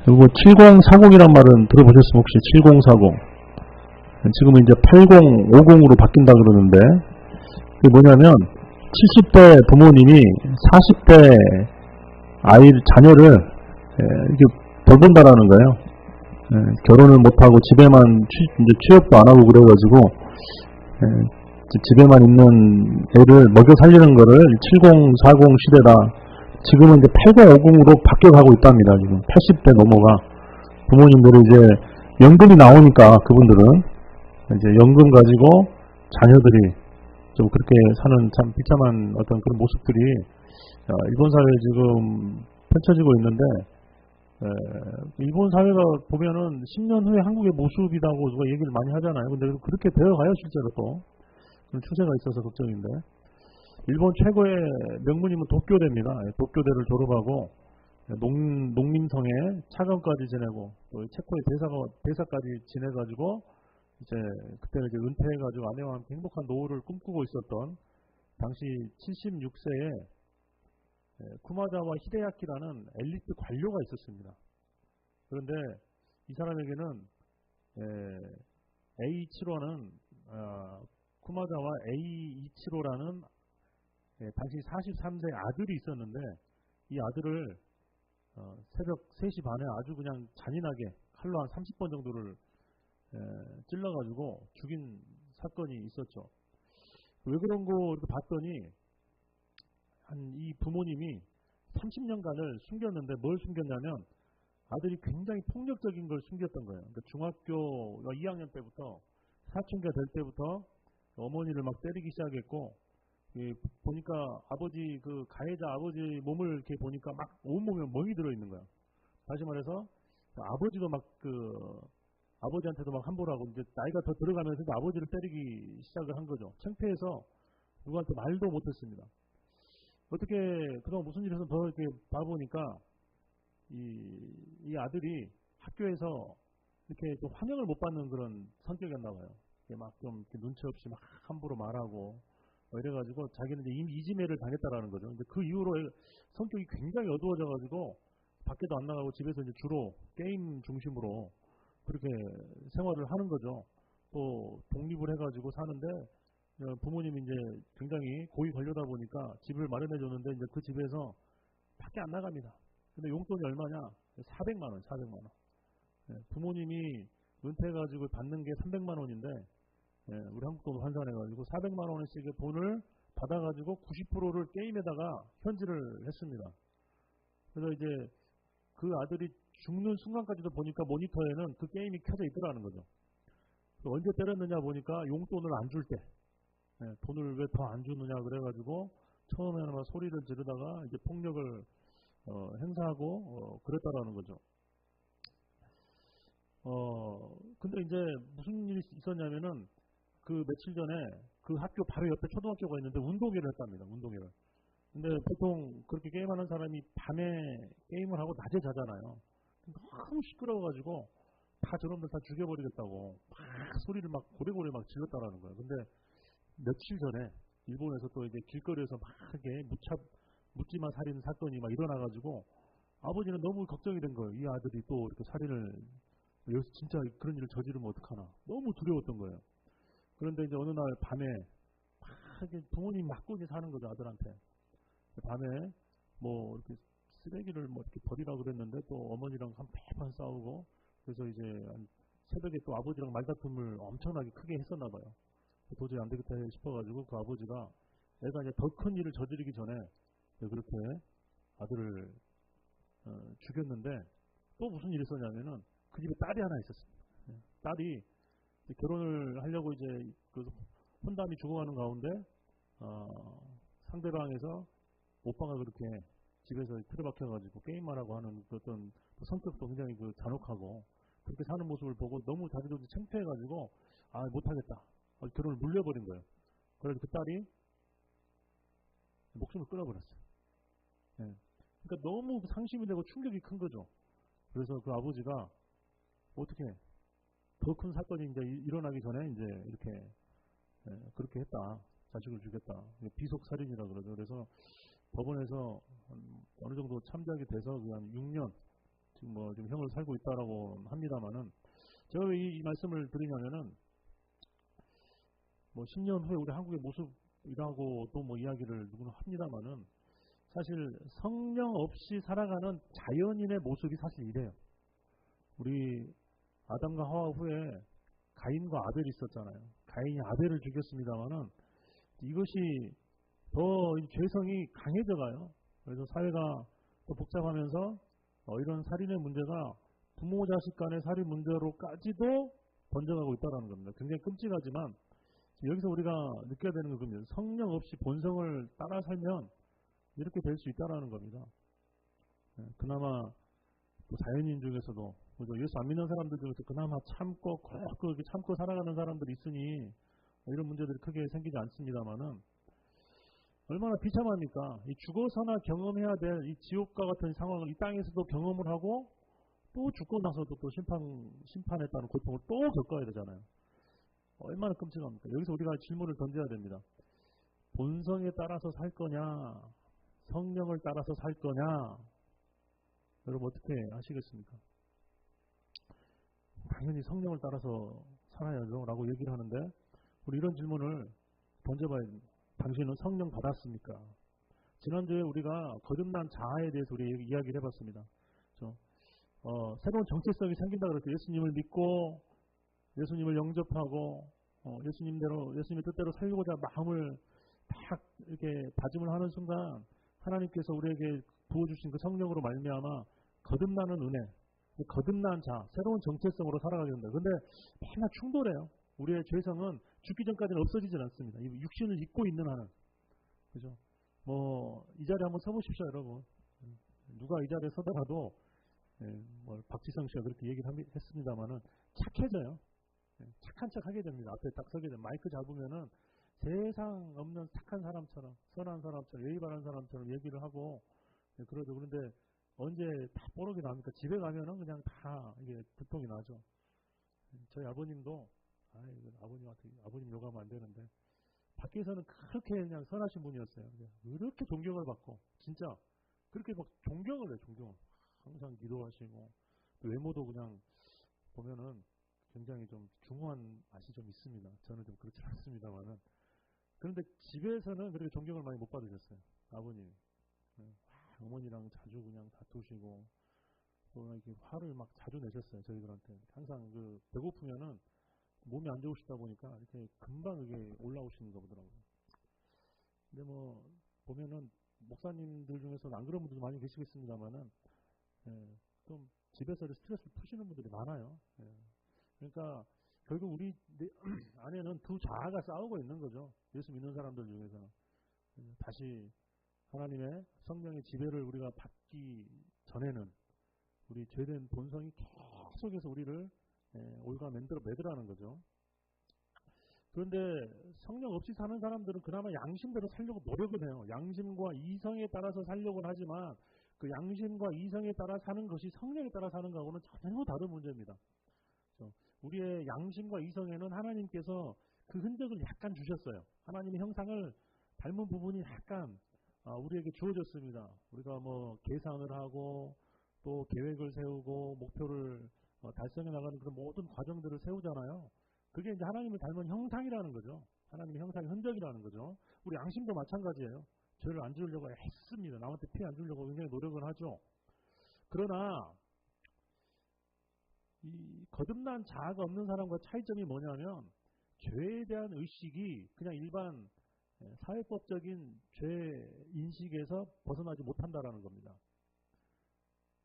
그리고 7040이란 말은 들어보셨으면 혹시 7040. 지금은 이제 8050으로 바뀐다 그러는데, 그게 뭐냐면, 70대 부모님이 40대 자녀를 이렇게 돌본다라는 거예요. 결혼을 못하고 집에만 이제 취업도 안 하고 그래가지고 집에만 있는 애를 먹여 살리는 거를 7040 시대다. 지금은 이제 8050으로 바뀌어가고 있답니다. 지금 80대 넘어가 부모님들이 이제 연금이 나오니까 그분들은 이제 연금 가지고 자녀들이 좀 그렇게 사는 참 비참한 어떤 그런 모습들이 일본 사회에 지금 펼쳐지고 있는데, 일본 사회가 보면은 10년 후에 한국의 모습이라고 누가 얘기를 많이 하잖아요. 근데 그렇게 되어가요, 실제로 또. 그런 추세가 있어서 걱정인데. 일본 최고의 명문이면 도쿄대입니다. 도쿄대를 졸업하고, 농림성에 차관까지 지내고, 또 체코의 대사까지 지내가지고, 이제 그때는 이제 은퇴해가지고 아내와 함께 행복한 노후를 꿈꾸고 있었던 당시 76세의 쿠마자와 히데야키라는 엘리트 관료가 있었습니다. 그런데 이 사람에게는 A7호는 쿠마자와 A27호라는 당시 43세 아들이 있었는데, 이 아들을 새벽 3시 반에 아주 그냥 잔인하게 칼로 한 30번 정도를 찔러가지고 죽인 사건이 있었죠. 왜 그런 거 이렇게 봤더니 이 부모님이 30년간을 숨겼는데, 뭘 숨겼냐면 아들이 굉장히 폭력적인 걸 숨겼던 거예요. 그러니까 중학교 2학년 때부터 사춘기가 될 때부터 어머니를 막 때리기 시작했고, 보니까 아버지 그 가해자 아버지 몸을 이렇게 보니까 막 온몸에 멍이 들어 있는 거야. 다시 말해서 아버지도 막 아버지한테도 막 함부로 하고, 이제 나이가 더 들어가면서 아버지를 때리기 시작을 한 거죠. 창피해서 누구한테 말도 못했습니다. 어떻게 그동안 무슨 일에서 더 이렇게 봐보니까 이 아들이 학교에서 이렇게 좀 환영을 못 받는 그런 성격이었나 봐요. 막 좀 눈치 없이 막 함부로 말하고 이래가지고 자기는 이제 이지매를 당했다라는 거죠. 근데 그 이후로 성격이 굉장히 어두워져가지고 밖에도 안 나가고 집에서 이제 주로 게임 중심으로 그렇게 생활을 하는 거죠. 또 독립을 해가지고 사는데, 부모님이 이제 굉장히 고위 관료다 보니까 집을 마련해 줬는데, 이제 그 집에서 밖에 안 나갑니다. 근데 용돈이 얼마냐? 400만 원, 400만 원. 부모님이 은퇴해가지고 받는 게 300만 원인데, 우리 한국 돈 환산해가지고 400만 원씩의 돈을 받아가지고 90%를 게임에다가 현질을 했습니다. 그래서 이제 그 아들이 죽는 순간까지도 보니까 모니터에는 그 게임이 켜져 있더라는 거죠. 언제 때렸느냐 보니까 용돈을 안 줄 때, 돈을 왜 더 안 주느냐 그래가지고 처음에는 막 소리를 지르다가 이제 폭력을 행사하고 그랬다라는 거죠. 근데 이제 무슨 일이 있었냐면은 그 며칠 전에 그 학교 바로 옆에 초등학교가 있는데 운동회를 했답니다. 운동회를. 근데 보통 그렇게 게임하는 사람이 밤에 게임을 하고 낮에 자잖아요. 너무 시끄러워가지고 다 저놈들 다 죽여버리겠다고 막 소리를 막 고래고래 막 질렀다라는 거예요. 근데 며칠 전에 일본에서 또 이제 길거리에서 막 이렇게 묻지마 살인 사건이 막 일어나가지고 아버지는 너무 걱정이 된 거예요. 이 아들이 또 이렇게 살인을, 여기서 진짜 그런 일을 저지르면 어떡하나. 너무 두려웠던 거예요. 그런데 이제 어느 날 밤에 막 부모님 맞고 이제 사는 거죠, 아들한테. 밤에 뭐 이렇게 쓰레기를 뭐 이렇게 버리라고 그랬는데 또 어머니랑 한 매번 싸우고, 그래서 이제 새벽에 또 아버지랑 말다툼을 엄청나게 크게 했었나 봐요. 도저히 안 되겠다 싶어가지고 그 아버지가 애가 이제 더 큰 일을 저지르기 전에 그렇게 아들을 죽였는데, 또 무슨 일이 있었냐면은 그 집에 딸이 하나 있었습니다. 딸이 결혼을 하려고 이제 그 혼담이 죽어가는 가운데 상대방에서 오빠가 그렇게 집에서 틀어박혀가지고 게임만 하고 하는 그 어떤 성격도 굉장히 그 잔혹하고 그렇게 사는 모습을 보고 너무 자기도 창피해가지고 못하겠다. 결혼을 물려버린 거예요. 그래서 그 딸이 목숨을 끊어버렸어요. 그러니까 너무 상심이 되고 충격이 큰 거죠. 그래서 그 아버지가 어떻게 더 큰 사건이 이제 일어나기 전에 이제 이렇게 그렇게 했다. 자식을 죽였다. 비속 살인이라 그러죠. 그래서 법원에서 어느 정도 참작이 돼서 한 6년 지금 뭐 좀 형을 살고 있다라고 합니다만은 제가 왜 이 말씀을 드리냐면은 뭐 10년 후에 우리 한국의 모습이라고 또 뭐 이야기를 누구는 합니다만은 사실 성령 없이 살아가는 자연인의 모습이 사실 이래요. 우리 아담과 하와 후에 가인과 아벨이 있었잖아요. 가인이 아벨을 죽였습니다만은 이것이 더 죄성이 강해져가요. 그래서 사회가 또 복잡하면서 이런 살인의 문제가 부모 자식 간의 살인 문제로까지도 번져가고 있다는 겁니다. 굉장히 끔찍하지만 여기서 우리가 느껴야 되는 것은 성령 없이 본성을 따라 살면 이렇게 될 수 있다는 겁니다. 그나마 자연인 중에서도 예수 안 믿는 사람들 중에서 그나마 참고 그렇게 참고 살아가는 사람들이 있으니 이런 문제들이 크게 생기지 않습니다만은 얼마나 비참합니까? 이 죽어서나 경험해야 될 이 지옥과 같은 상황을 이 땅에서도 경험을 하고 또 죽고 나서도 또 심판에 따른 고통을 또 겪어야 되잖아요. 얼마나 끔찍합니까? 여기서 우리가 질문을 던져야 됩니다. 본성에 따라서 살 거냐, 성령을 따라서 살 거냐, 여러분 어떻게 하시겠습니까? 당연히 성령을 따라서 살아야죠 라고 얘기를 하는데 우리 이런 질문을 던져봐야 됩니다. 당신은 성령 받았습니까? 지난주에 우리가 거듭난 자아에 대해서 우리 이야기를 해봤습니다. 새로운 정체성이 생긴다 그랬죠. 예수님을 믿고 예수님을 영접하고 예수님의 뜻대로 살고자 마음을 딱 이렇게 다짐을 하는 순간 하나님께서 우리에게 부어주신 그 성령으로 말미암아 거듭나는 은혜, 거듭난 자, 새로운 정체성으로 살아가게 된다. 그런데 맨날 충돌해요. 우리의 죄성은 죽기 전까지는 없어지질 않습니다. 이 육신을 입고 있는 한은. 그죠? 이 자리에 한번 서보십시오, 여러분. 누가 이 자리에 서더라도, 박지성 씨가 그렇게 얘기를 했습니다만은 착해져요. 착한 척 하게 됩니다. 앞에 딱 서게 되면 마이크 잡으면은 세상 없는 착한 사람처럼, 선한 사람처럼, 예의 바른 사람처럼 얘기를 하고, 그러죠. 그런데 언제 다 뽀록이 납니까? 집에 가면은 그냥 다 이게 두통이 나죠. 저희 아버님도 아버님 욕하면 안 되는데 밖에서는 그렇게 그냥 선하신 분이었어요. 그렇게 존경을 받고 진짜 그렇게 막 존경을 해요. 존경을 항상 기도하시고 외모도 그냥 보면은 굉장히 좀 중후한 맛이 좀 있습니다. 저는 좀 그렇지 않습니다만은 그런데 집에서는 그렇게 존경을 많이 못 받으셨어요. 아버님. 어머니랑 자주 그냥 다투시고 또 이렇게 화를 막 자주 내셨어요. 저희들한테 항상 배고프면은 몸이 안 좋으시다 보니까 이렇게 금방 이게 올라오시는 거 보더라고요. 근데 보면은 목사님들 중에서는 안 그런 분들도 많이 계시겠습니다만은 좀 집에서 스트레스를 푸시는 분들이 많아요. 그러니까 결국 우리 안에는 두 자아가 싸우고 있는 거죠. 예수 믿는 사람들 중에서는 다시 하나님의 성령의 지배를 우리가 받기 전에는 우리 죄된 본성이 계속해서 우리를 올가 매드라는 거죠. 그런데 성령 없이 사는 사람들은 그나마 양심대로 살려고 노력은 해요. 양심과 이성에 따라서 살려고는 하지만 그 양심과 이성에 따라 사는 것이 성령에 따라 사는 것하고는 전혀 다른 문제입니다. 우리의 양심과 이성에는 하나님께서 그 흔적을 약간 주셨어요. 하나님의 형상을 닮은 부분이 약간 우리에게 주어졌습니다. 우리가 계산을 하고 또 계획을 세우고 목표를 달성해 나가는 그런 모든 과정들을 세우잖아요. 그게 이제 하나님을 닮은 형상이라는 거죠. 하나님의 형상의 흔적이라는 거죠. 우리 양심도 마찬가지예요. 죄를 안 지으려고 했습니다. 남한테 피해 안 주려고 굉장히 노력을 하죠. 그러나 이 거듭난 자아가 없는 사람과 차이점이 뭐냐면 죄에 대한 의식이 그냥 일반 사회법적인 죄 인식에서 벗어나지 못한다라는 겁니다.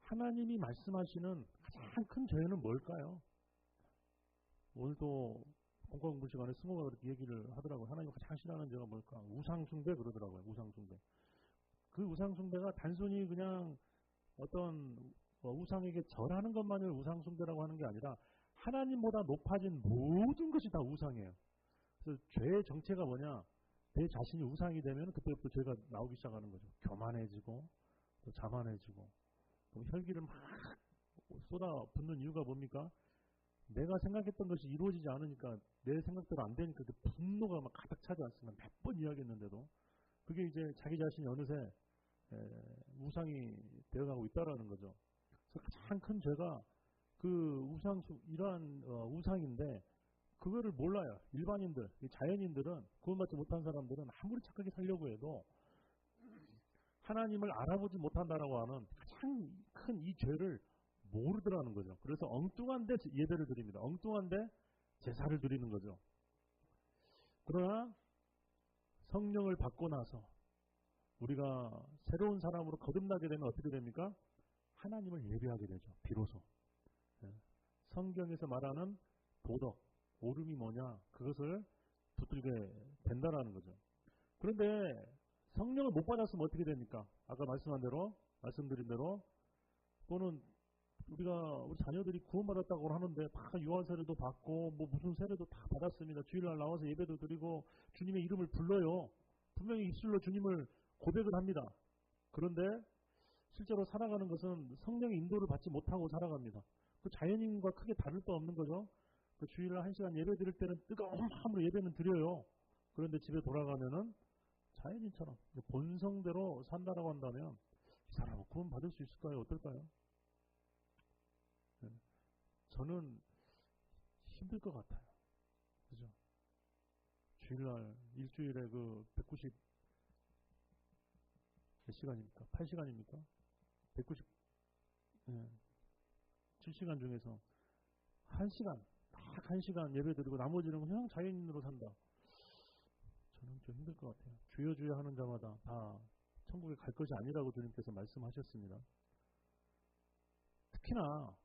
하나님이 말씀하시는 가장 큰 죄는 뭘까요? 오늘도 공과 공부 시간에 스모가 그렇게 얘기를 하더라고요. 하나님 가장 싫어하는 죄가 뭘까? 우상숭배 그러더라고요. 우상숭배. 그 우상숭배가 단순히 그냥 어떤 우상에게 절하는 것만을 우상숭배라고 하는 게 아니라 하나님보다 높아진 모든 것이 다 우상이에요. 그래서 죄의 정체가 뭐냐? 내 자신이 우상이 되면 그때부터 죄가 나오기 시작하는 거죠. 교만해지고 또 자만해지고 또 혈기를 막 쏟아붓는 이유가 뭡니까? 내가 생각했던 것이 이루어지지 않으니까 내 생각대로 안 되니까 그 분노가 막 가득 차지 않습니까? 몇 번 이야기했는데도 그게 이제 자기 자신이 어느새 우상이 되어가고 있다라는 거죠. 가장 큰 죄가 그 이러한 우상인데 그거를 몰라요. 일반인들, 자연인들은 구원받지 못한 사람들은 아무리 착하게 살려고 해도 하나님을 알아보지 못한다라고 하는 가장 큰 이 죄를 모르더라는 거죠. 그래서 엉뚱한데 예배를 드립니다. 엉뚱한데 제사를 드리는 거죠. 그러나 성령을 받고 나서 우리가 새로운 사람으로 거듭나게 되면 어떻게 됩니까? 하나님을 예배하게 되죠. 비로소. 성경에서 말하는 도덕, 옳음이 뭐냐? 그것을 붙들게 된다라는 거죠. 그런데 성령을 못 받았으면 어떻게 됩니까? 아까 말씀드린 대로 또는 우리 자녀들이 구원받았다고 하는데 다 유아 세례도 받고 뭐 무슨 세례도 다 받았습니다. 주일날 나와서 예배도 드리고 주님의 이름을 불러요. 분명히 입술로 주님을 고백을 합니다. 그런데 실제로 살아가는 것은 성령의 인도를 받지 못하고 살아갑니다. 그 자연인과 크게 다를 바 없는 거죠. 그 주일날 1시간 예배 드릴 때는 뜨거운 마음으로 예배는 드려요. 그런데 집에 돌아가면은 자연인처럼 본성대로 산다라고 한다면 이 사람은 구원 받을 수 있을까요? 어떨까요? 저는 힘들 것 같아요. 그죠? 주일날 일주일에 그 190 몇 시간입니까? 8시간입니까? 7시간 중에서 1시간, 딱 1시간 예배 드리고 나머지는 그냥 자연인으로 산다. 저는 좀 힘들 것 같아요. 주여 주여 하는 자마다 다 천국에 갈 것이 아니라고 주님께서 말씀하셨습니다. 특히나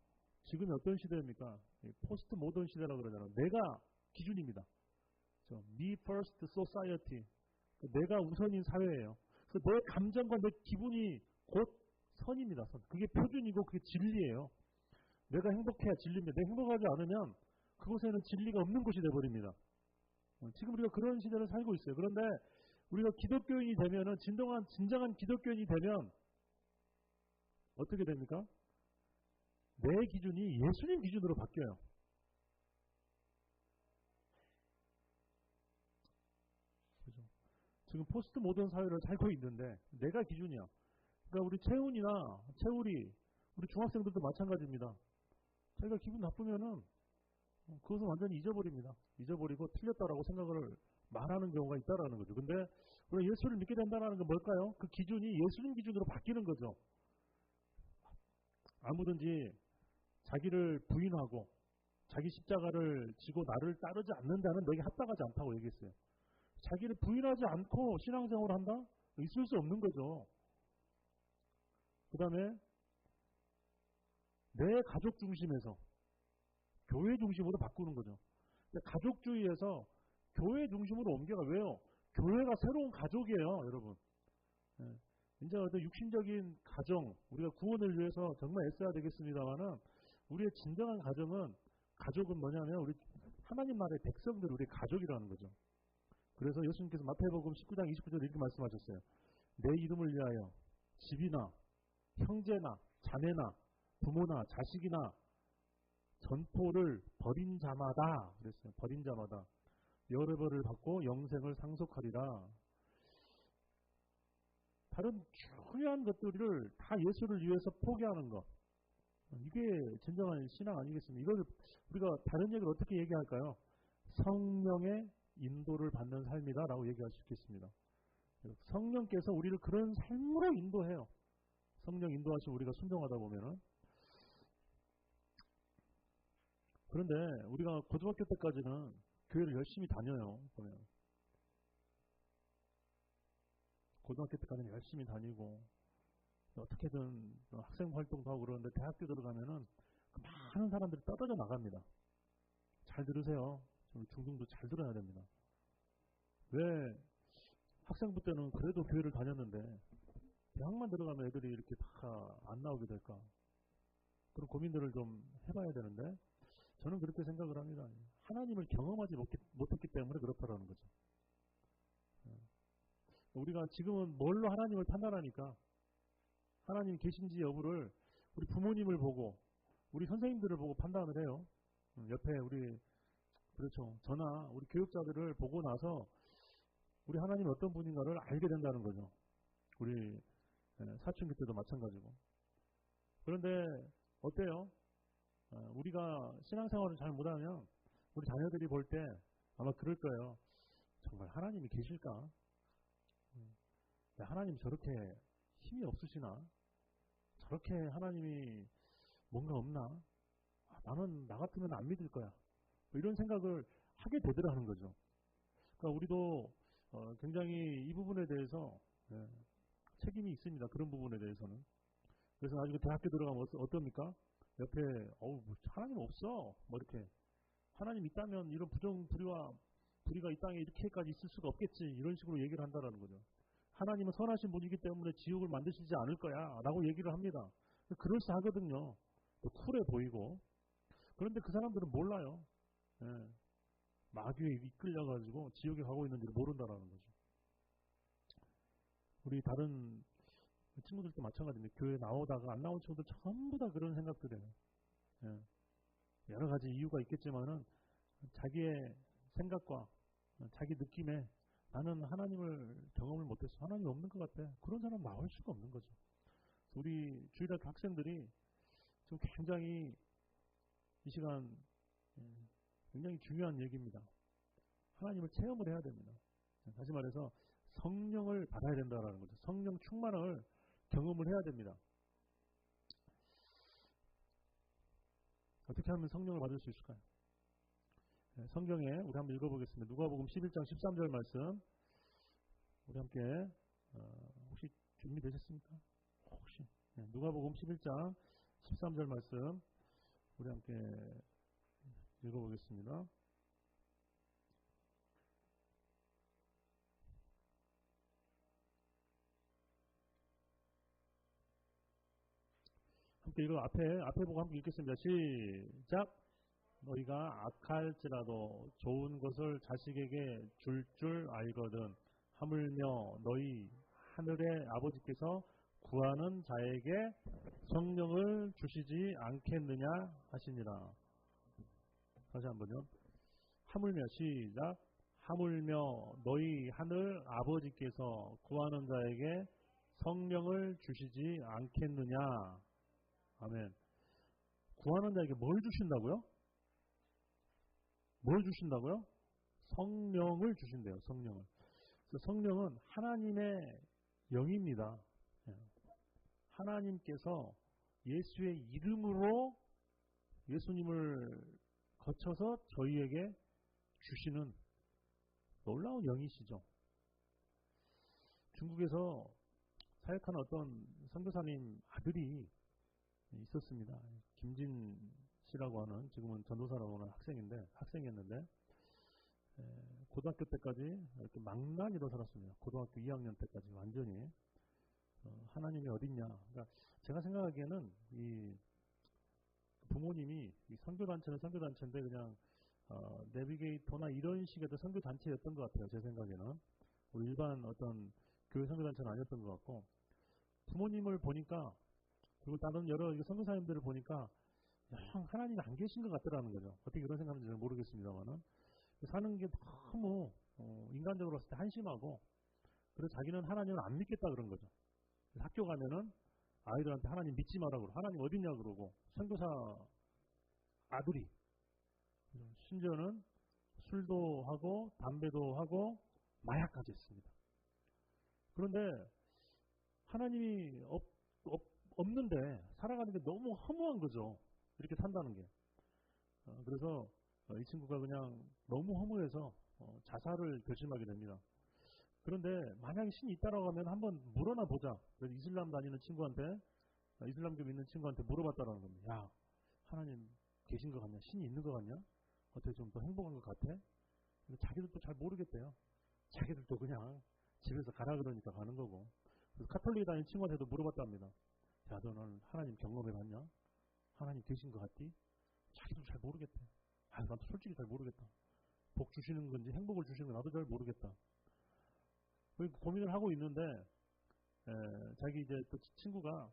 지금이 어떤 시대입니까? 포스트 모던 시대라고 그러잖아요. 내가 기준입니다. Me first society. 내가 우선인 사회예요. 그래서 내 감정과 내 기분이 곧 선입니다. 선. 그게 표준이고 그게 진리예요. 내가 행복해야 진리입니다. 내가 행복하지 않으면 그곳에는 진리가 없는 곳이 되어버립니다. 지금 우리가 그런 시대를 살고 있어요. 그런데 우리가 기독교인이 되면은 진정한 기독교인이 되면 어떻게 됩니까? 내 기준이 예수님 기준으로 바뀌어요. 그죠? 지금 포스트 모던 사회를 살고 있는데 내가 기준이야. 그러니까 우리 채울이 우리 중학생들도 마찬가지입니다. 자기가 기분 나쁘면은 그것은 완전히 잊어버립니다. 잊어버리고 틀렸다라고 생각을 말하는 경우가 있다라는 거죠. 근데 우리가 예수를 믿게 된다는 건 뭘까요? 그 기준이 예수님 기준으로 바뀌는 거죠. 아무든지 자기를 부인하고 자기 십자가를 지고 나를 따르지 않는다는 내게 합당하지 않다고 얘기했어요. 자기를 부인하지 않고 신앙생활을 한다? 있을 수 없는 거죠. 그 다음에 내 가족 중심에서 교회 중심으로 바꾸는 거죠. 가족주의에서 교회 중심으로 옮겨가. 왜요? 교회가 새로운 가족이에요, 여러분. 이제 어떤 육신적인 가정, 우리가 구원을 위해서 정말 애써야 되겠습니다만은 우리의 진정한 가족은 뭐냐면 우리 하나님 나라의 백성들, 우리 가족이라는 거죠. 그래서 예수님께서 마태복음 19장 29절에 이렇게 말씀하셨어요. 내 이름을 위하여 집이나 형제나 자매나 부모나 자식이나 전포를 벌인 자마다 그랬어요. 벌인 자마다 여러 벌을 받고 영생을 상속하리라. 다른 중요한 것들을 다 예수를 위해서 포기하는 것. 이게 진정한 신앙 아니겠습니까? 이걸 우리가 다른 얘기를 어떻게 얘기할까요? 성령의 인도를 받는 삶이다라고 얘기할 수 있겠습니다. 성령께서 우리를 그런 삶으로 인도해요. 성령 인도하시고 우리가 순종하다 보면은. 그런데 우리가 고등학교 때까지는 교회를 열심히 다녀요. 보면 고등학교 때까지는 열심히 다니고 어떻게든 학생 활동도 하고 그러는데 대학교 들어가면은 많은 사람들이 떨어져 나갑니다. 잘 들으세요. 중등도 잘 들어야 됩니다. 왜 학생부 때는 그래도 교회를 다녔는데 대학만 들어가면 애들이 이렇게 다 안 나오게 될까? 그런 고민들을 좀 해봐야 되는데 저는 그렇게 생각을 합니다. 하나님을 경험하지 못했기 때문에 그렇다라는 거죠. 우리가 지금은 뭘로 하나님을 판단하니까 하나님 계신지 여부를 우리 부모님을 보고 우리 선생님들을 보고 판단을 해요. 옆에 그렇죠. 저나 우리 교육자들을 보고 나서 우리 하나님이 어떤 분인가를 알게 된다는 거죠. 우리 사춘기 때도 마찬가지고. 그런데 어때요? 우리가 신앙생활을 잘 못하면 우리 자녀들이 볼 때 아마 그럴 거예요. 정말 하나님이 계실까? 하나님 저렇게 힘이 없으시나? 저렇게 하나님이 뭔가 없나? 나는 나 같으면 안 믿을 거야. 뭐 이런 생각을 하게 되더라는 거죠. 그러니까 우리도 굉장히 이 부분에 대해서 책임이 있습니다. 그런 부분에 대해서는. 그래서 나중에 대학교 들어가면 어떻습니까? 옆에 하나님 없어. 뭐 이렇게 하나님 있다면 이런 불의가 이 땅에 이렇게까지 있을 수가 없겠지. 이런 식으로 얘기를 한다라는 거죠. 하나님은 선하신 분이기 때문에 지옥을 만드시지 않을 거야 라고 얘기를 합니다. 그럴싸하거든요. 또 쿨해 보이고. 그런데 그 사람들은 몰라요. 마귀에 이끌려가지고 지옥에 가고 있는지를 모른다라는 거죠. 우리 다른 친구들도 마찬가지입니다. 교회 나오다가 안 나온 친구들 전부 다 그런 생각들이에요. 여러 가지 이유가 있겠지만은 자기의 생각과 자기 느낌에 나는 하나님을 경험을 못했어. 하나님이 없는 것 같아. 그런 사람 나올 수가 없는 거죠. 우리 주일학교 학생들이 지금 굉장히 이 시간 굉장히 중요한 얘기입니다. 하나님을 체험을 해야 됩니다. 다시 말해서 성령을 받아야 된다는 거죠. 성령 충만을 경험을 해야 됩니다. 어떻게 하면 성령을 받을 수 있을까요? 성경에 우리 한번 읽어보겠습니다. 누가복음 11장 13절 말씀 우리 함께 혹시 준비되셨습니까? 혹시 누가복음 11장 13절 말씀 우리 함께 읽어보겠습니다. 함께 이거 앞에 보고 함께 읽겠습니다. 시작. 너희가 악할지라도 좋은 것을 자식에게 줄 알거든 하물며 너희 하늘의 아버지께서 구하는 자에게 성령을 주시지 않겠느냐 하시니라. 다시 한번요. 하물며 시작. 하물며 너희 하늘 아버지께서 구하는 자에게 성령을 주시지 않겠느냐. 아멘. 구하는 자에게 뭘 주신다고요? 뭘 주신다고요? 성령을 주신대요. 성령을. 성령은 하나님의 영입니다. 하나님께서 예수의 이름으로 예수님을 거쳐서 저희에게 주시는 놀라운 영이시죠. 중국에서 사역하는 어떤 선교사님 아들이 있었습니다. 김진 씨라고 하는 지금은 전도사라고 하는 학생이었는데 고등학교 때까지 이렇게 망나니로 살았습니다. 고등학교 2학년 때까지 완전히 하나님이 어딨냐. 그러니까 제가 생각하기에는 이 부모님이 이 선교단체는 선교단체인데 그냥 내비게이터나 이런 식의 선교단체였던 것 같아요. 제 생각에는 우리 일반 어떤 교회 선교단체는 아니었던 것 같고 부모님을 보니까 그리고 다른 여러 선교사님들을 보니까 하나님이 안 계신 것 같더라는 거죠. 어떻게 그런 생각인지 잘 모르겠습니다만은 사는 게 너무 인간적으로 봤을 때 한심하고 그래서 자기는 하나님을 안 믿겠다 그런 거죠. 학교 가면은 아이들한테 하나님 믿지 마라 그러고 하나님 어딨냐 그러고 선교사 아들이 심지어는 술도 하고 담배도 하고 마약까지 했습니다. 그런데 하나님이 없는데 살아가는 게 너무 허무한 거죠. 이렇게 산다는 게. 그래서 이 친구가 그냥 너무 허무해서 자살을 결심하게 됩니다. 그런데 만약에 신이 있다라고 하면 한번 물어나 보자. 그래서 이슬람 다니는 친구한테 이슬람교 믿는 친구한테 물어봤다라는 겁니다. 야, 하나님 계신 것 같냐? 신이 있는 것 같냐? 어떻게 좀 더 행복한 것 같아? 근데 자기들도 잘 모르겠대요. 자기들도 그냥 집에서 가라 그러니까 가는 거고. 그래서 카톨릭 다니는 친구한테도 물어봤답니다. 야, 너는 하나님 경험해봤냐? 하나님 계신 것 같디? 자기도 잘 모르겠대. 나도 솔직히 잘 모르겠다. 복 주시는 건지 행복을 주시는 건지 나도 잘 모르겠다. 고민을 하고 있는데 자기 이제 또 친구가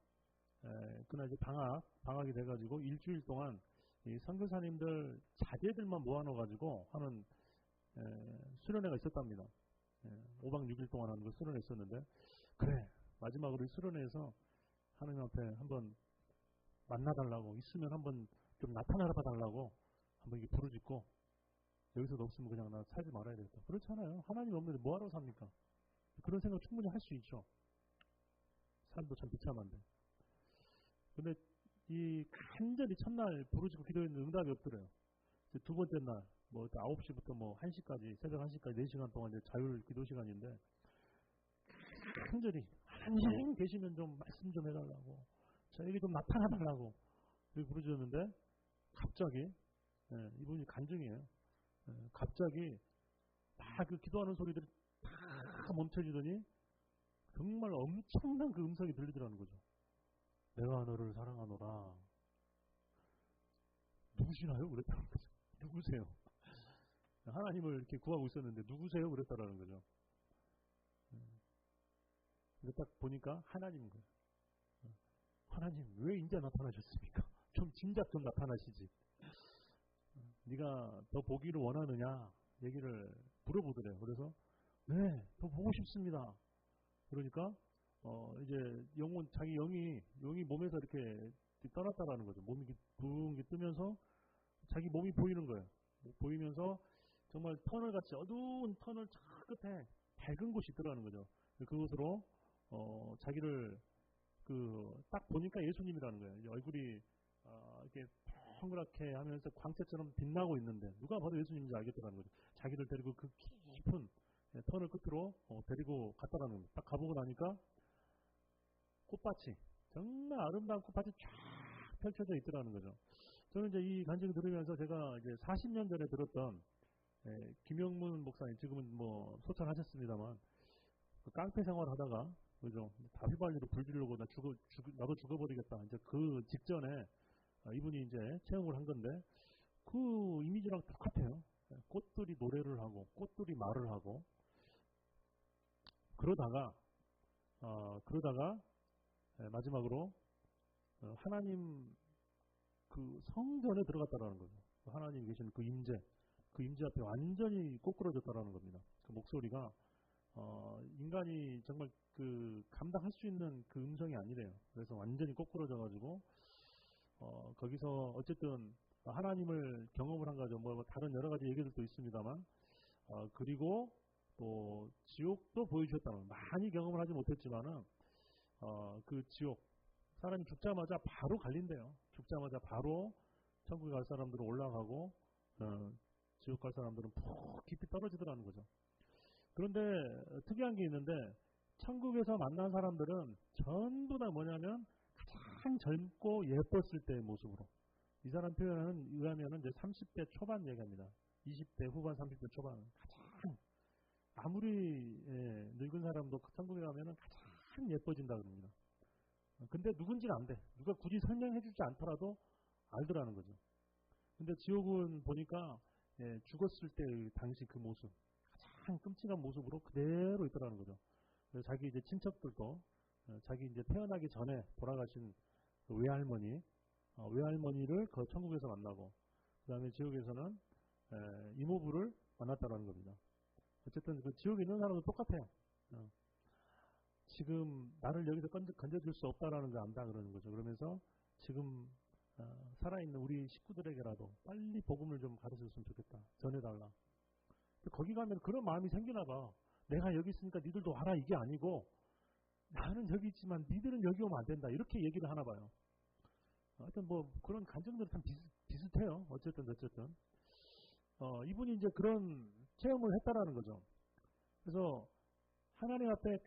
그날 이제 방학이 돼가지고 일주일 동안 이 선교사님들 자제들만 모아놓아가지고 하는 수련회가 있었답니다. 5박 6일 동안 하는 그 수련회 있었는데 그래 마지막으로 이 수련회에서 하나님 앞에 한번 만나달라고, 있으면 한번 좀 나타나봐 달라고 한번 이게 부르짖고, 여기서도 없으면 그냥 나 살지 말아야 되겠다. 그렇잖아요. 하나님 없는데 뭐하러 삽니까? 그런 생각 충분히 할 수 있죠. 삶도 참 비참한데. 근데 이 간절히 첫날 부르짖고 기도했는데 응답이 없더래요. 두 번째 날, 9시부터 1시까지, 새벽 1시까지 4시간 동안 이제 자율 기도 시간인데, 간절히, 하나님 계시면 좀 말씀 좀 해달라고, 저에게 좀 나타나달라고, 그렇게 부르짖었는데, 갑자기, 이분이 간증이에요. 갑자기, 다 그 기도하는 소리들이 다 멈춰지더니, 정말 엄청난 그 음성이 들리더라는 거죠. 내가 너를 사랑하노라. 누구시나요? 그랬다는 거죠. 누구세요? 하나님을 이렇게 구하고 있었는데 누구세요? 그랬다라는 거죠. 근데 딱 보니까 하나님인 거예요. 하나님 왜 이제 나타나셨습니까? 좀 진작 좀 나타나시지. 네가 더 보기를 원하느냐 얘기를 물어보더래요. 그래서 네, 더 보고 싶습니다. 그러니까 이제 자기 영이 몸에서 이렇게 떠났다라는 거죠. 몸이 붕 뜨면서 자기 몸이 보이는 거예요. 보이면서 정말 터널같이 어두운 터널 저 끝에 밝은 곳이 있더라는 거죠. 그곳으로 자기를 딱 보니까 예수님이라는 거예요. 이제 얼굴이 이렇게 동그랗게 하면서 광채처럼 빛나고 있는데 누가 봐도 예수님인지 알겠다는 거죠. 자기를 데리고 그 깊은 터널 끝으로 데리고 갔다라는 겁니다. 딱 가보고 나니까 꽃밭이 정말 아름다운 꽃밭이 쫙 펼쳐져 있더라는 거죠. 저는 이제 이 간증을 들으면서 제가 이제 40년 전에 들었던 김영문 목사님, 지금은 소천하셨습니다만 그 깡패 생활 하다가 그죠, 다 휘발유로 불 지르고 나도 죽어버리겠다. 이제 그 직전에 이분이 이제 체험을 한 건데 그 이미지랑 똑같아요. 꽃들이 노래를 하고 꽃들이 말을 하고 그러다가 마지막으로 하나님 그 성전에 들어갔다라는 거죠. 하나님 계시는 그 임재 앞에 완전히 꼬꾸러졌다라는 겁니다. 그 목소리가 인간이 정말 그 감당할 수 있는 그 음성이 아니래요. 그래서 완전히 꼬꾸러져가지고 거기서 어쨌든 하나님을 경험을 한 거죠. 다른 여러 가지 얘기들도 있습니다만 그리고 또 지옥도 보여주셨다는, 많이 경험을 하지 못했지만은 그 지옥, 사람이 죽자마자 바로 갈린대요. 죽자마자 바로 천국에 갈 사람들은 올라가고 지옥 갈 사람들은 푹 깊이 떨어지더라는 거죠. 그런데 특이한 게 있는데 천국에서 만난 사람들은 전부 다 뭐냐면 가장 젊고 예뻤을 때의 모습으로, 이 사람 표현은 의하면 이제 30대 초반 얘기합니다. 20대 후반 30대 초반, 가장 아무리 늙은 사람도 천국에 가면은 가장 예뻐진다 그럽니다. 근데 누군지는 안 돼. 누가 굳이 설명해 주지 않더라도 알더라는 거죠. 근데 지옥은 보니까 죽었을 때 당시 그 모습, 가장 끔찍한 모습으로 그대로 있더라는 거죠. 그래서 자기 이제 친척들도 자기 이제 태어나기 전에 돌아가신 그 외할머니를 그 천국에서 만나고, 그 다음에 지옥에서는 이모부를 만났다라는 겁니다. 어쨌든 그 지옥에 있는 사람도 똑같아요. 지금 나를 여기서 건져줄 수 없다라는 걸 안다 그러는 거죠. 그러면서 지금 살아있는 우리 식구들에게라도 빨리 복음을 좀 가르쳐줬으면 좋겠다. 전해달라. 거기 가면 그런 마음이 생기나 봐. 내가 여기 있으니까 니들도 와라 이게 아니고 나는 여기 있지만 니들은 여기 오면 안 된다. 이렇게 얘기를 하나 봐요. 하여튼 그런 간증들은 참 비슷해요. 어쨌든 이분이 이제 그런 체험을 했다라는 거죠. 그래서 하나님 앞에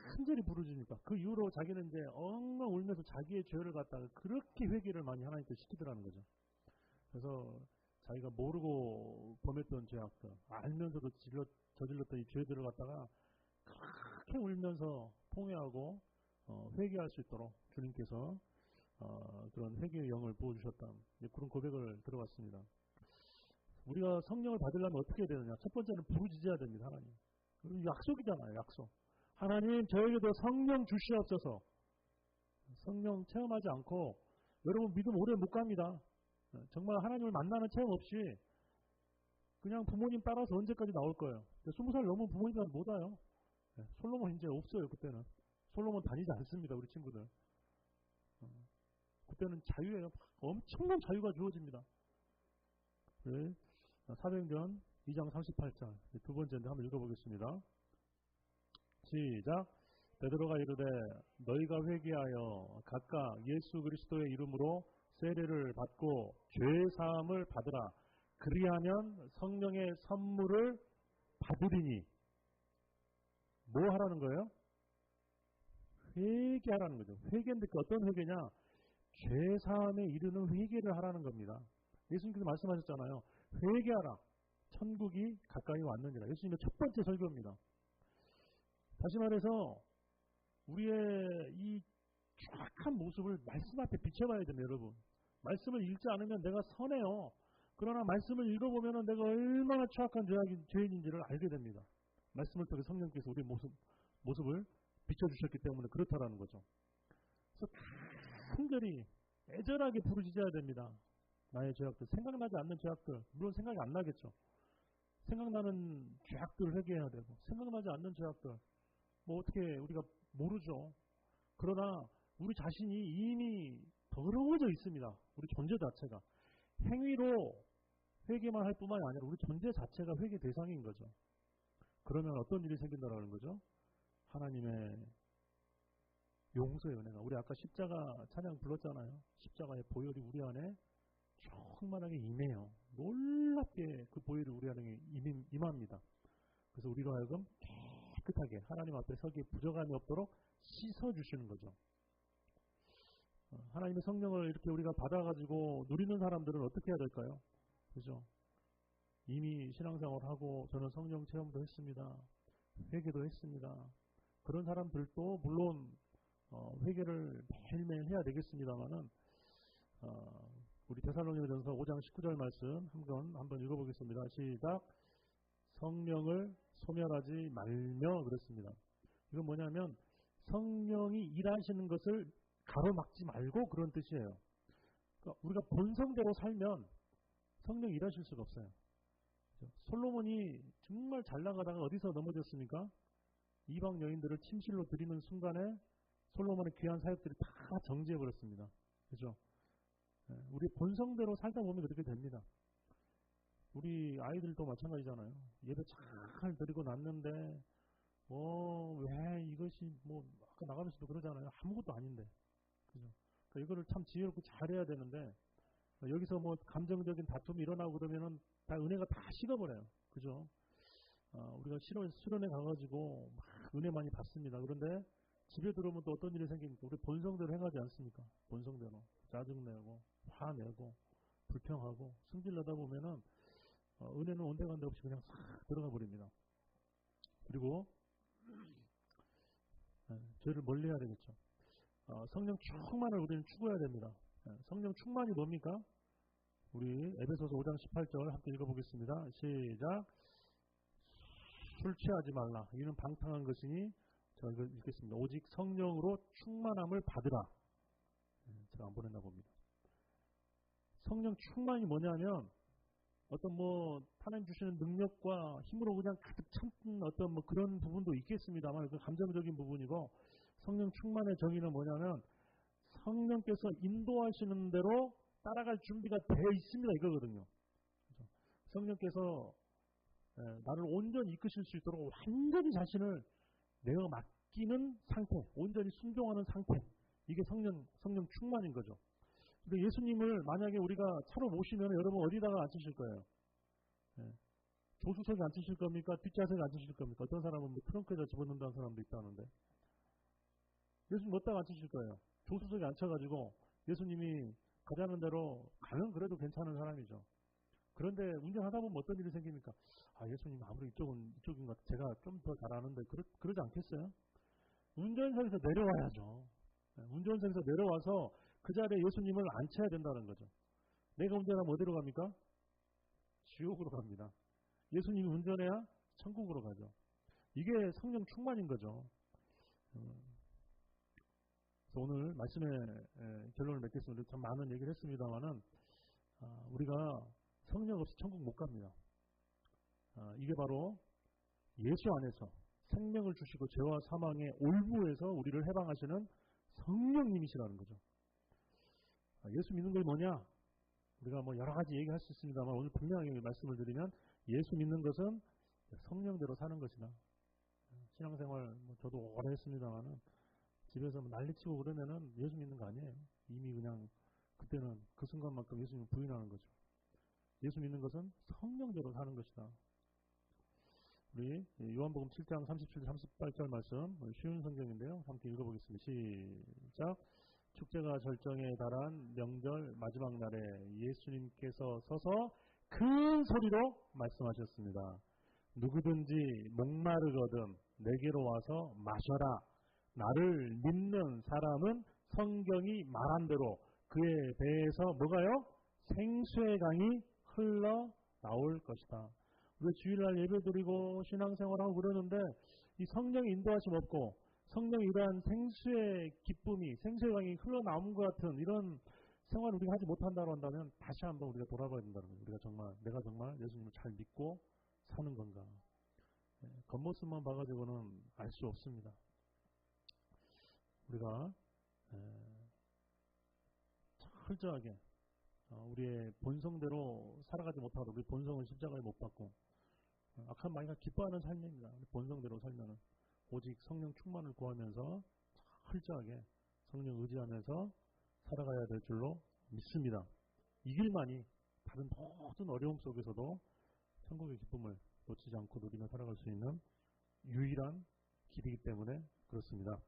간절히 부르짖으니까 그 이후로 자기는 이제 엉엉 울면서 자기의 죄를 갖다가 그렇게 회개를 많이 하나님께 시키더라는 거죠. 그래서 자기가 모르고 범했던 죄악들, 알면서도 저질렀던 이 죄들을 갖다가 그렇게 울면서 통회하고 회개할 수 있도록 주님께서 그런 회개의 영을 부어주셨다. 그런 고백을 들어봤습니다. 우리가 성령을 받으려면 어떻게 해야 되느냐? 첫 번째는 부르짖어야 됩니다. 하나님. 약속이잖아요. 약속. 하나님 저에게도 성령 주시옵소서. 성령 체험하지 않고 여러분 믿음 오래 못 갑니다. 정말 하나님을 만나는 체험 없이 그냥 부모님 따라서 언제까지 나올 거예요. 20살 넘으면 부모님 따라서 못 와요. 솔로몬 이제 없어요. 그때는 솔로몬 다니지 않습니다. 우리 친구들. 그때는 자유예요. 엄청난 자유가 주어집니다. 네. 사도행전 2장 38절 두 번째인데 한번 읽어보겠습니다. 시작. 베드로가 이르되 너희가 회개하여 각각 예수 그리스도의 이름으로 세례를 받고 죄사함을 받으라. 그리하면 성령의 선물을 받으리니. 뭐 하라는 거예요? 회개하라는 거죠. 회개인데 어떤 회개냐? 죄사함에 이르는 회개를 하라는 겁니다. 예수님께서 말씀하셨잖아요. 회개하라. 천국이 가까이 왔느니라. 예수님의 첫 번째 설교입니다. 다시 말해서 우리의 이 추악한 모습을 말씀 앞에 비춰봐야 됩니다. 여러분. 말씀을 읽지 않으면 내가 선해요. 그러나 말씀을 읽어보면 내가 얼마나 추악한 죄인인지를 알게 됩니다. 말씀을 통해 성령께서 우리의 모습을 비춰주셨기 때문에 그렇다라는 거죠. 그래서 간절히 애절하게 부르짖어야 됩니다. 나의 죄악들, 생각나지 않는 죄악들, 물론 생각이 안 나겠죠. 생각나는 죄악들을 회개해야 되고, 생각나지 않는 죄악들, 뭐 어떻게 우리가 모르죠. 그러나 우리 자신이 이미 더러워져 있습니다. 우리 존재 자체가. 행위로 회개만 할 뿐만이 아니라 우리 존재 자체가 회개 대상인 거죠. 그러면 어떤 일이 생긴다라는 거죠? 하나님의 용서의 은혜가. 우리 아까 십자가 찬양 불렀잖아요. 십자가의 보혈이 우리 안에 충만하게 임해요. 놀랍게 그 보혈이 우리 안에 임합니다. 그래서 우리로 하여금 깨끗하게 하나님 앞에 서기에 부족함이 없도록 씻어주시는 거죠. 하나님의 성령을 이렇게 우리가 받아가지고 누리는 사람들은 어떻게 해야 될까요? 그죠? 이미 신앙생활하고 저는 성령 체험도 했습니다. 회개도 했습니다. 그런 사람들도 물론 회개를 매일매일 해야 되겠습니다만은 우리 데살로니가전서 5장 19절 말씀 한번 읽어보겠습니다. 시작. 성령을 소멸하지 말며 그랬습니다. 이건 뭐냐면 성령이 일하시는 것을 가로막지 말고 그런 뜻이에요. 그러니까 우리가 본성대로 살면 성령이 일하실 수가 없어요. 솔로몬이 정말 잘 나가다가 어디서 넘어졌습니까? 이방 여인들을 침실로 들이는 순간에 솔로몬의 귀한 사역들이 다 정지해버렸습니다. 그죠? 우리 본성대로 살다 보면 그렇게 됩니다. 우리 아이들도 마찬가지잖아요. 예배 잘 드리고 났는데 왜 이것이 아까 나가면서도 그러잖아요. 아무것도 아닌데. 그죠? 그러니까 이거를 참 지혜롭게 잘해야 되는데 여기서 감정적인 다툼이 일어나고 그러면은 다 은혜가 다 식어버려요. 그죠? 우리가 수련회 가가지고 막 은혜 많이 받습니다. 그런데 집에 들어오면 또 어떤 일이 생깁니까? 우리 본성대로 행하지 않습니까? 본성대로 짜증내고 화내고 불평하고 승질내다 보면은 은혜는 온데간데 없이 그냥 싹 들어가 버립니다. 그리고 죄를 멀리 해야 되겠죠. 성령 충만을 우리는 추구해야 됩니다. 성령 충만이 뭡니까? 우리 에베소서 5장 18절 함께 읽어보겠습니다. 시작. 술 취하지 말라. 이는 방탕한 것이니 제가 읽겠습니다. 오직 성령으로 충만함을 받으라. 제가 안 보냈나 봅니다. 성령 충만이 뭐냐면 어떤 하나님 주시는 능력과 힘으로 그냥 가득 참는 어떤 그런 부분도 있겠습니다만 그 감정적인 부분이고 성령 충만의 정의는 뭐냐면 성령께서 인도하시는 대로 따라갈 준비가 되어 있습니다. 이거거든요. 그렇죠? 성령께서 나를 온전히 이끄실 수 있도록 완전히 자신을 내어 맡기는 상태, 온전히 순종하는 상태. 이게 성령 충만인 거죠. 근데 예수님을 만약에 우리가 차로 모시면 여러분 어디다가 앉으실 거예요? 조수석에 앉으실 겁니까? 뒷좌석에 앉으실 겁니까? 어떤 사람은 트렁크에다 집어넣는다는 사람도 있다는데 예수님 어디다가 앉으실 거예요? 조수석에 앉혀가지고 예수님이 가자는 대로 가면 그래도 괜찮은 사람이죠. 그런데 운전하다 보면 어떤 일이 생깁니까? 예수님 아무리 이쪽인 것 같아. 제가 좀 더 잘하는데 그러지 않겠어요? 운전석에서 내려와야죠. 운전석에서 내려와서 그 자리에 예수님을 앉혀야 된다는 거죠. 내가 운전하면 어디로 갑니까? 지옥으로 갑니다. 예수님이 운전해야 천국으로 가죠. 이게 성령 충만인 거죠. 그래서 오늘 말씀의 결론을 맺겠습니다. 참 많은 얘기를 했습니다만은 우리가 성령 없이 천국 못 갑니다. 이게 바로 예수 안에서 생명을 주시고 죄와 사망의 올무에서 우리를 해방하시는 성령님이시라는 거죠. 예수 믿는 게 뭐냐? 우리가 뭐 여러 가지 얘기할 수 있습니다만 오늘 분명하게 말씀을 드리면 예수 믿는 것은 성령대로 사는 것이다. 신앙생활 저도 오래 했습니다만은 집에서 난리치고 그러면은 예수 믿는 거 아니에요. 이미 그냥 그때는 그 순간만큼 예수님을 부인하는 거죠. 예수 믿는 것은 성령대로 사는 것이다. 우리 요한복음 7장 37, 38절 말씀 쉬운 성경인데요. 함께 읽어보겠습니다. 시작. 축제가 절정에 달한 명절 마지막 날에 예수님께서 서서 큰 소리로 말씀하셨습니다. 누구든지 목마르거든 내게로 와서 마셔라. 나를 믿는 사람은 성경이 말한 대로 그의 배에서 뭐가요? 생수의 강이 흘러 나올 것이다. 우리 주일날 예배드리고 신앙생활하고 그러는데 이 성령의 인도하심 없고 성령이 이러한 생수의 기쁨이 생수의 강이 흘러나온 것 같은 이런 생활을 우리가 하지 못한다고 한다면 다시 한번 우리가 돌아봐야 된다는 거예요. 내가 정말 예수님을 잘 믿고 사는 건가. 겉모습만 봐가지고는 알 수 없습니다. 우리가 철저하게 우리의 본성대로 살아가지 못하고 우리 본성을 십자가에 못 박고 악한 마귀가 기뻐하는 삶입니다. 우리 본성대로 살면은 오직 성령 충만을 구하면서 철저하게 성령 의지하면서 살아가야 될 줄로 믿습니다. 이 길만이 다른 모든 어려움 속에서도 천국의 기쁨을 놓치지 않고 누리며 살아갈 수 있는 유일한 길이기 때문에 그렇습니다.